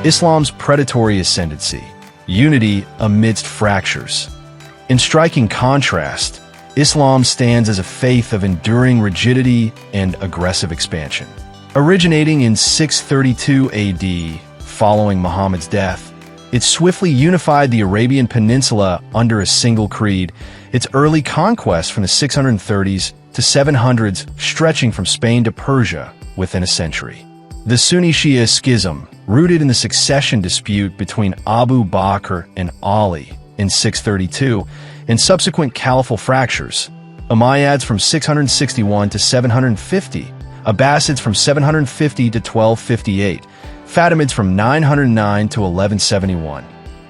Islam's predatory ascendancy, unity amidst fractures. In striking contrast, Islam stands as a faith of enduring rigidity and aggressive expansion. Originating in 632 AD, following Muhammad's death, it swiftly unified the Arabian Peninsula under a single creed, its early conquests from the 630s to 700s stretching from Spain to Persia within a century. The Sunni-Shia schism, rooted in the succession dispute between Abu Bakr and Ali in 632, and subsequent caliphal fractures, Umayyads from 661 to 750, Abbasids from 750 to 1258, Fatimids from 909 to 1171,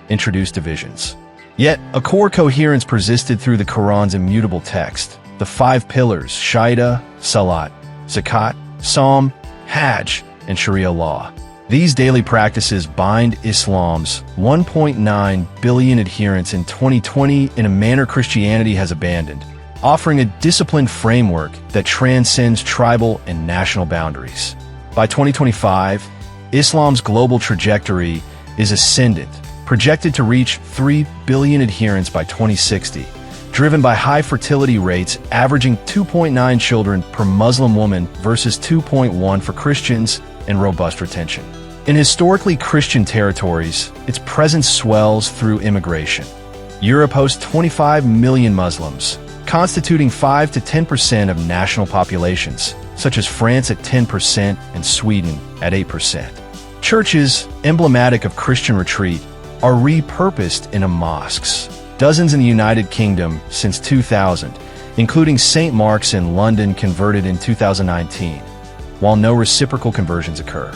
introduced divisions. Yet, a core coherence persisted through the Quran's immutable text, the five pillars, Shahida, Salat, Zakat, Psalm, Hajj, and Sharia law. These daily practices bind Islam's 1.9 billion adherents in 2020 in a manner Christianity has abandoned, offering a disciplined framework that transcends tribal and national boundaries. By 2025, Islam's global trajectory is ascendant, projected to reach 3 billion adherents by 2060, driven by high fertility rates averaging 2.9 children per Muslim woman versus 2.1 for Christians, and robust retention. In historically Christian territories, its presence swells through immigration. Europe hosts 25 million Muslims, constituting 5 to 10% of national populations, such as France at 10% and Sweden at 8%. Churches, emblematic of Christian retreat, are repurposed into mosques. Dozens in the United Kingdom since 2000, including St. Mark's in London converted in 2019, while no reciprocal conversions occur.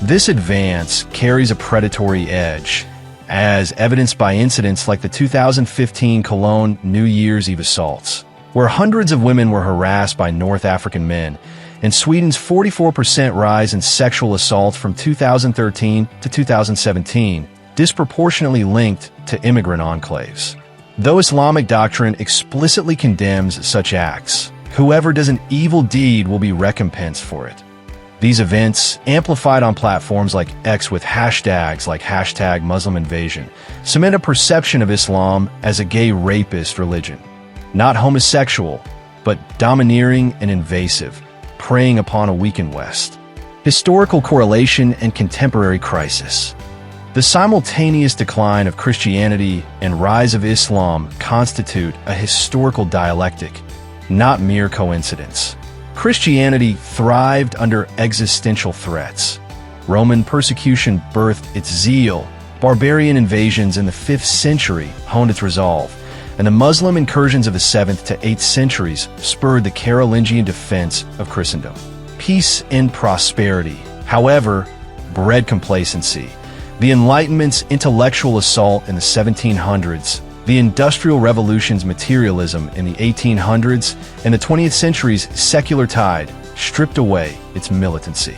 This advance carries a predatory edge, as evidenced by incidents like the 2015 Cologne New Year's Eve assaults, where hundreds of women were harassed by North African men, and Sweden's 44% rise in sexual assaults from 2013 to 2017, disproportionately linked to immigrant enclaves. Though Islamic doctrine explicitly condemns such acts, whoever does an evil deed will be recompensed for it. These events, amplified on platforms like X with hashtags like #MuslimInvasion, cement a perception of Islam as a gay rapist religion. Not homosexual, but domineering and invasive, preying upon a weakened West. Historical correlation and contemporary crisis. The simultaneous decline of Christianity and rise of Islam constitute a historical dialectic, not mere coincidence. Christianity thrived under existential threats. Roman persecution birthed its zeal, barbarian invasions in the 5th century honed its resolve, and the Muslim incursions of the 7th to 8th centuries spurred the Carolingian defense of Christendom. Peace and prosperity, however, bred complacency. The Enlightenment's intellectual assault in the 1700s, the Industrial Revolution's materialism in the 1800s, and the 20th century's secular tide stripped away its militancy.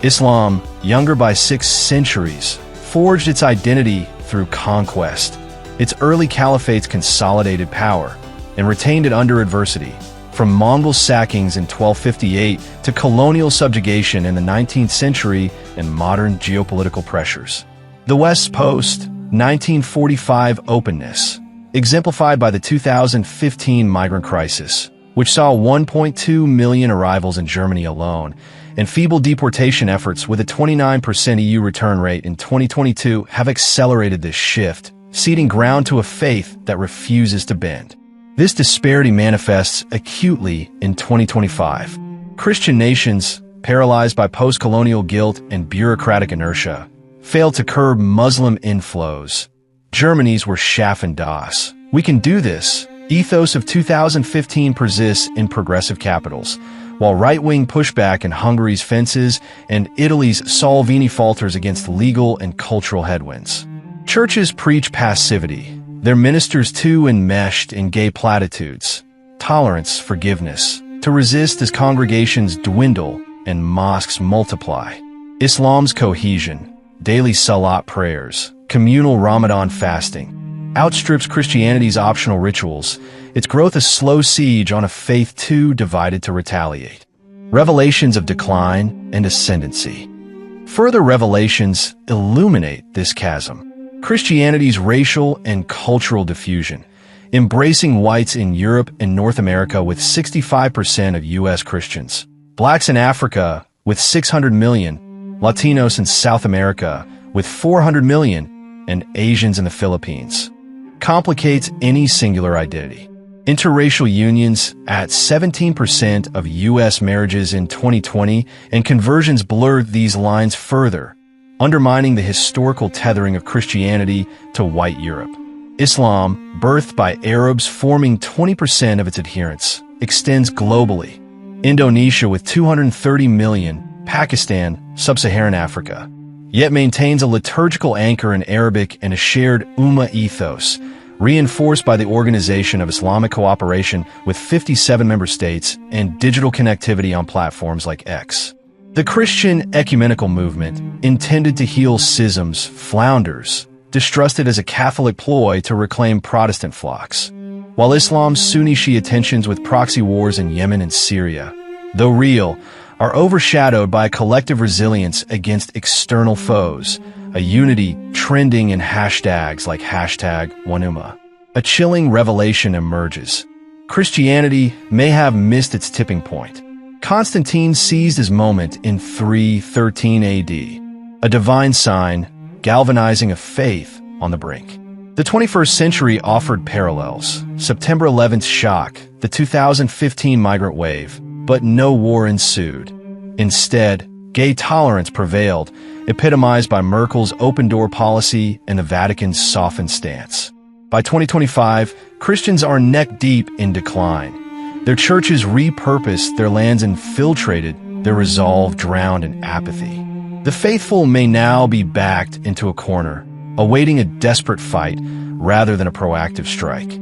Islam, younger by 6 centuries, forged its identity through conquest. Its early caliphates consolidated power and retained it under adversity, from Mongol sackings in 1258 to colonial subjugation in the 19th century and modern geopolitical pressures. The West's post-1945 openness, exemplified by the 2015 migrant crisis, which saw 1.2 million arrivals in Germany alone, and feeble deportation efforts with a 29% EU return rate in 2022 have accelerated this shift, ceding ground to a faith that refuses to bend. This disparity manifests acutely in 2025. Christian nations, paralyzed by post-colonial guilt and bureaucratic inertia, failed to curb Muslim inflows. Germany's were Schaffen das. We can do this. Ethos of 2015 persists in progressive capitals, while right-wing pushback in Hungary's fences and Italy's Salvini falters against legal and cultural headwinds. Churches preach passivity, their ministers too enmeshed in gay platitudes, tolerance, forgiveness, to resist as congregations dwindle and mosques multiply. Islam's cohesion, daily salat prayers, communal Ramadan fasting, outstrips Christianity's optional rituals, its growth a slow siege on a faith too divided to retaliate. Revelations of decline and ascendancy. Further revelations illuminate this chasm. Christianity's racial and cultural diffusion, embracing whites in Europe and North America with 65% of U.S. Christians, blacks in Africa with 600 million, Latinos in South America with 400 million, and Asians in the Philippines, complicates any singular identity. Interracial unions at 17% of U.S. marriages in 2020, and conversions blurred these lines further, undermining the historical tethering of Christianity to white Europe. Islam, birthed by Arabs forming 20% of its adherents, extends globally. Indonesia with 230 million, Pakistan, Sub-Saharan Africa, yet maintains a liturgical anchor in Arabic and a shared Ummah ethos, reinforced by the Organization of Islamic Cooperation with 57 member states and digital connectivity on platforms like X. The Christian ecumenical movement, intended to heal schisms, flounders, distrusted as a Catholic ploy to reclaim Protestant flocks. While Islam's Sunni-Shia tensions with proxy wars in Yemen and Syria, though real, are overshadowed by a collective resilience against external foes, a unity trending in hashtags like #OneUmmah. A chilling revelation emerges. Christianity may have missed its tipping point. Constantine seized his moment in 313 AD, a divine sign galvanizing a faith on the brink. The 21st century offered parallels: September 11th shock, the 2015 migrant wave, but no war ensued. Instead, gay tolerance prevailed, epitomized by Merkel's open-door policy and the Vatican's softened stance. By 2025, Christians are neck-deep in decline. Their churches repurposed, their lands infiltrated, their resolve drowned in apathy. The faithful may now be backed into a corner, awaiting a desperate fight rather than a proactive strike.